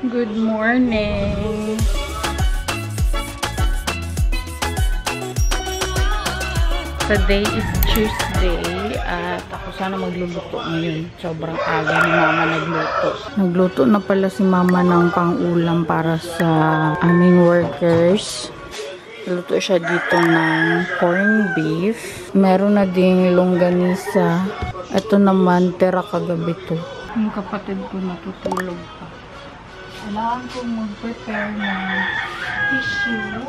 Good morning! Today is Tuesday at ako sana magluluto ngayon. Sobrang aga ni Mama nagluto. Nagluto na pala si Mama ng pang-ulam para sa aming workers. Luto siya dito ng corned beef. Meron na ding longganisa. Ito naman, tira kagabi to. Yung kapatid ko natutulog pa. Kailangan kong mag-prepare ng tissue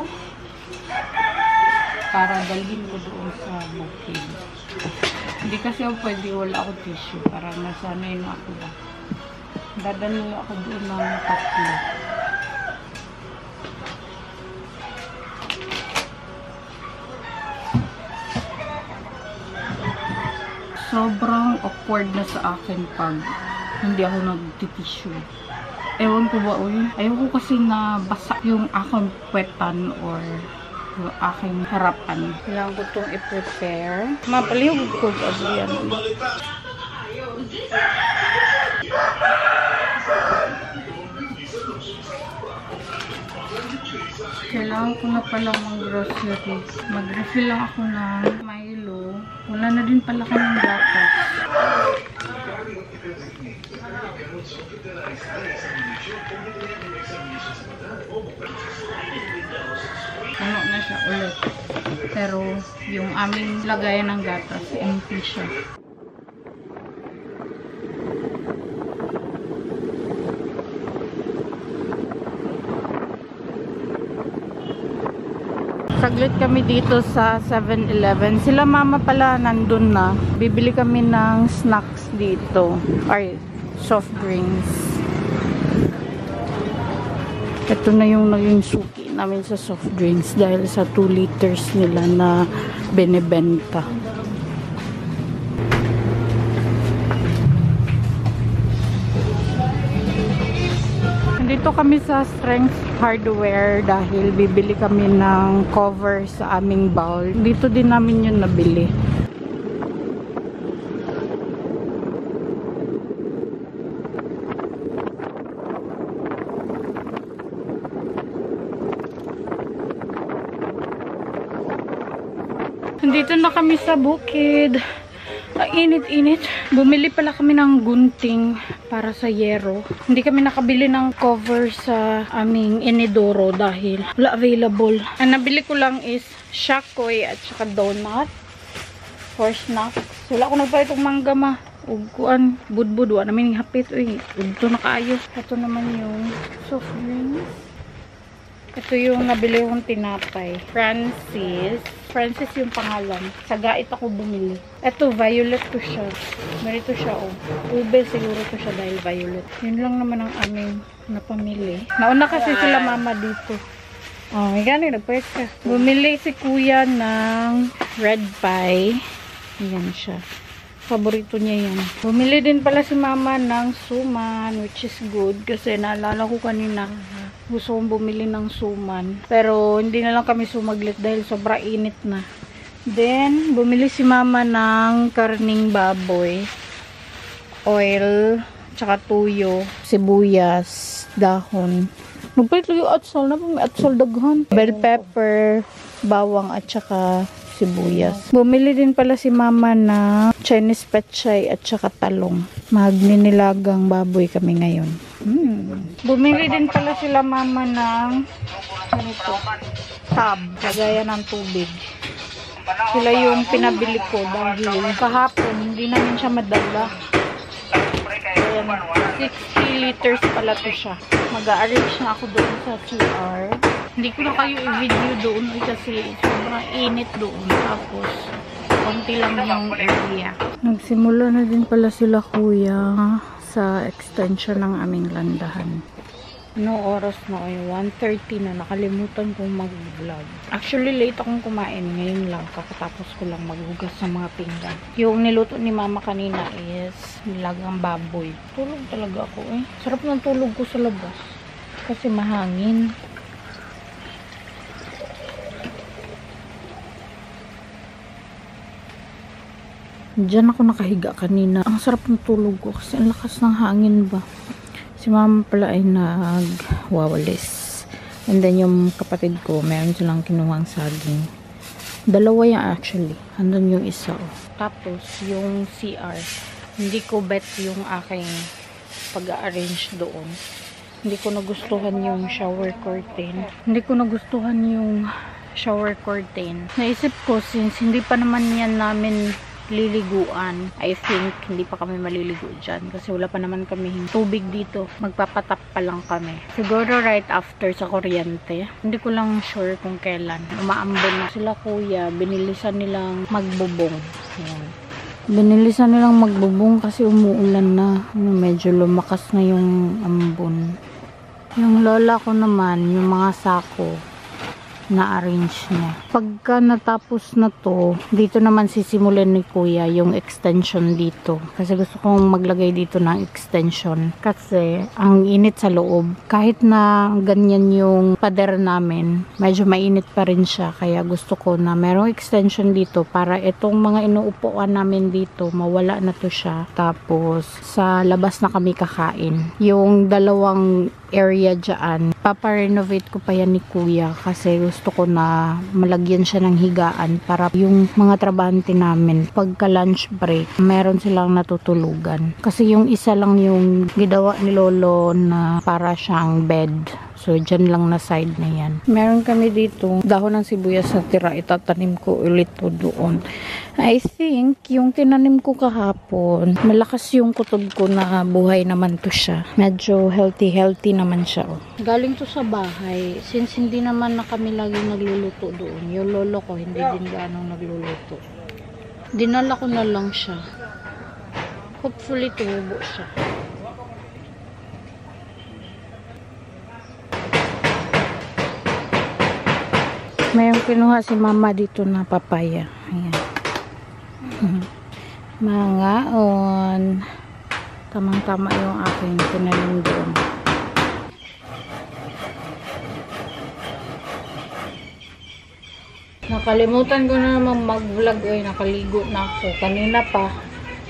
para dalhin ko doon sa bukid. Hindi kasi ako pwede wala ako tissue para nasanay na ako ba. Dadalhin ako doon ng tatlo. Sobrang awkward na sa akin pag hindi ako nag-tissue. Ewan ko ba, ayaw ko kasi na basa yung aking puwetan or yung aking harapan. Kailangan ko itong i-prepare. Mapalihog ko sa yan. Kailangan ko na pala mag-grocery. Mag-refill lang ako ng Milo. Wala na din pala kaming gatas. Ano na siya ulit. Pero yung aming lagayan ng gatas, empty siya. Saglit kami dito sa 7-Eleven. Sila Mama pala nandun na. Bibili kami ng snacks dito. Or soft drinks. Ito na yung naging suki namin sa soft drinks dahil sa 2 liters nila na binibenta. Dito kami sa Strength Hardware dahil bibili kami ng cover sa aming bowl. Dito din namin yun nabili. Dito na kami sa bukid. Init-init. Bumili pala kami ng gunting para sa yero. Hindi kami nakabili ng cover sa aming inidoro dahil wala available. Ang nabili ko lang is shakoy at saka donut for snacks. Wala ko nagpa itong mangga ma. Uguan, budbud. Wala namin hapit. Uy, ito na kaayo. Ito naman yung soft drinks. Ito yung nabili kong tinapay. Francis yung pangalan. Sa Gait ako bumili. Ito, violet to siya. Marito siya, oh. Ube siguro to siya dahil violet. Yun lang naman ang aming napamili. Nauna kasi sila Mama dito. Oh, may gano'y nagpwet ka. Bumili si Kuya ng red pie. Yan siya. Paborito niya yan. Bumili din pala si Mama ng suman, which is good. Kasi naalala ko kanina, gusto kong bumili ng suman. Pero hindi na lang kami sumaglit dahil sobra init na. Then, bumili si Mama ng karning baboy. Oil, tsaka tuyo, sibuyas, dahon. Nagpalit lang yung atsal. May atsal daghan. Bell pepper, bawang at tsaka sibuyas. Bumili din pala si Mama na Chinese pechay at saka talong. Magninilagang baboy kami ngayon. Bumili din pala sila Mama ng tub, kagaya ng tubig. Sila yung pinabili ko dahil kahapon hindi namin siya madala. Ayan, 60 liters pala to siya. Mag-a-arrange na ako doon sa CR. Hindi ko na kayo i-video doon kasi sobrang init doon. Tapos, konti lang yung area. Nagsimula na din pala sila Kuya sa extension ng aming landahan. Anong oras na kayo? 1:30 na. Nakalimutan kong mag-vlog. Actually, late akong kumain. Ngayon lang. Kakatapos ko lang maghugas sa mga pinggan. Yung niluto ni Mama kanina is nilagang baboy. Tulog talaga ako eh. Sarap ng tulog ko sa labas. Kasi mahangin. Diyan ako nakahiga kanina. Ang sarap ng tulog ko kasi ang lakas ng hangin ba. Si mama pala ay nagwawalis. And then yung kapatid ko, meron silang kinuhang saging. Dalawa yan actually. Andun yung isa. Tapos yung CR. Hindi ko bet yung aking pag-arrange doon. Hindi ko nagustuhan yung shower curtain. Naisip ko, since hindi pa naman yan namin liliguan, I think hindi pa kami maliligo dyan kasi wala pa naman kami tubig dito. Magpapatap pa lang kami. Siguro right after sa kuryente. Hindi ko lang sure kung kailan. Umaambon na sila kuya. Binilisan nilang magbubong. Ayan. Binilisan nilang magbubong kasi umuulan na. Medyo lumakas na yung ambon. Yung lola ko naman, yung mga sako na-arrange niya. Pagka natapos na to, dito naman sisimulan ni kuya yung extension dito. Kasi gusto kong maglagay dito ng extension. Kasi ang init sa loob. Kahit na ganyan yung pader namin, medyo mainit pa rin siya. Kaya gusto ko na merong extension dito para itong mga inuupuan namin dito, mawala na to siya. Tapos, sa labas na kami kakain. Yung dalawang area dyan, paparenovate ko pa yan ni kuya kasi gusto ko na malagyan siya ng higaan para yung mga trabahante namin pagka lunch break meron silang natutulugan kasi yung isa lang yung gidawa ni lolo na para siyang bed. So, dyan lang na side na yan. Meron kami dito dahon ng sibuyas na tira. Itatanim ko ulit po doon. I think, yung tinanim ko kahapon, malakas yung kutob ko na buhay naman to siya. Medyo healthy naman siya. Oh. Galing to sa bahay. Since hindi naman na kami lagi nagluluto doon. Yung lolo ko, hindi din gaano nagluluto. Dinala ko na lang siya. Hopefully, tumubo siya. Mayroong kinuha si mama dito na papaya. Ayan. Mangaon. Tamang-tama yung aking tinanim doon. Nakalimutan ko na naman mag-vlog. Ay, nakaligo na ako. Kanina pa.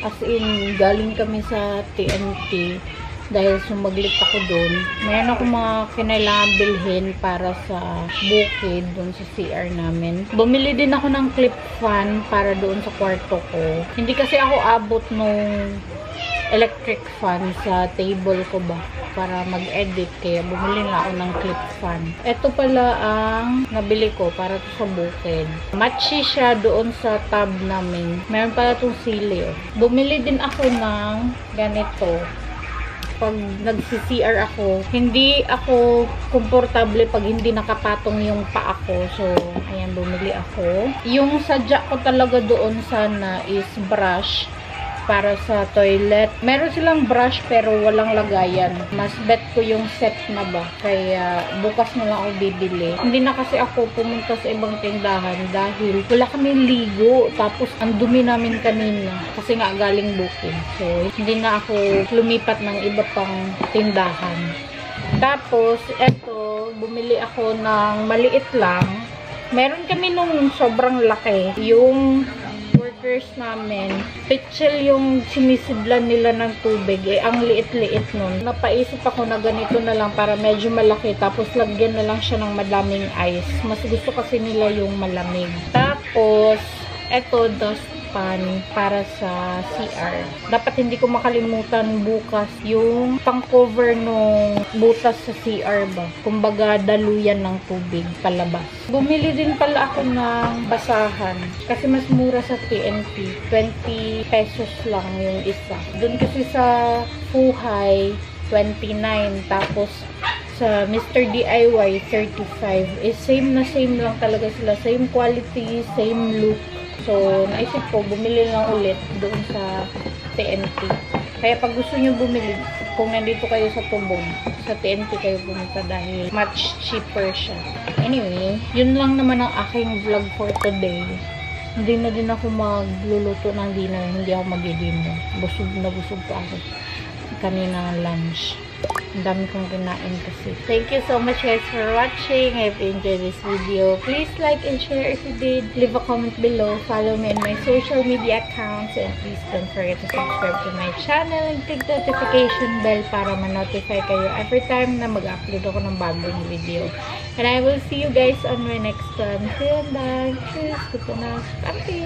As in, galing kami sa TNT. Dahil sumaglit ako doon. Mayroon ako mga kinailangan bilhin para sa bukid doon sa CR namin. Bumili din ako ng clip fan para doon sa kwarto ko. Hindi kasi ako abot nung electric fan sa table ko ba para mag-edit. Kaya bumili na ako ng clip fan. Ito pala ang nabili ko para to sa bukid. Matchy siya doon sa tub namin. Meron pala itong sili. Bumili din ako ng ganito. Pag nag-CR ako, hindi ako komportable pag hindi nakapatong yung paa ko. So, ayan, bumili ako. Yung sadya ko talaga doon sana is brush para sa toilet. Meron silang brush pero walang lagayan. Mas bet ko yung set na ba. Kaya bukas na lang ako bibili. Hindi na kasi ako pumunta sa ibang tindahan dahil wala kami ligo. Tapos ang dumi namin kanina kasi nga galing booking. So hindi na ako lumipat ng iba pang tindahan. Tapos eto, bumili ako ng maliit lang. Meron kami nung sobrang laki. Yung workers namin, pitchel yung sinisidlan nila ng tubig. Ang liit-liit nun. Napaisip ako na ganito na lang para medyo malaki. Tapos lagyan na lang siya ng madaming ice. Mas gusto kasi nila yung malamig. Tapos, eto, dustpan para sa CR. Dapat hindi ko makalimutan bukas yung pang-cover nung butas sa CR ba. Kumbaga, daluyan ng tubig palabas. Bumili din pala ako ng basahan. Kasi mas mura sa TNT. 20 pesos lang yung isa. Doon kasi sa Fuhay, 29. Tapos, sa Mr. DIY, 35. Same na same lang talaga sila. Same quality, same look. So, naisip ko, bumili lang ulit doon sa TNT. Kaya pag gusto nyo bumili, kung nandito kayo sa Tubong, sa TNT kayo pumunta dahil much cheaper siya. Anyway, yun lang naman ang aking vlog for today. Hindi na din ako magluluto ng dinner. Hindi ako mag-dinner. Busog na busog pa ako. Kanina lunch. Ang dami kong kinain kasi. Thank you so much guys for watching. I hope you enjoyed this video. Please like and share if you did. Leave a comment below. Follow me on my social media accounts. And please don't forget to subscribe to my channel and click the notification bell para ma-notify kayo every time na mag-upload ako ng bagong video. And I will see you guys on my next one. Vielen Dank. Tschüss. Gute Nacht. Danke.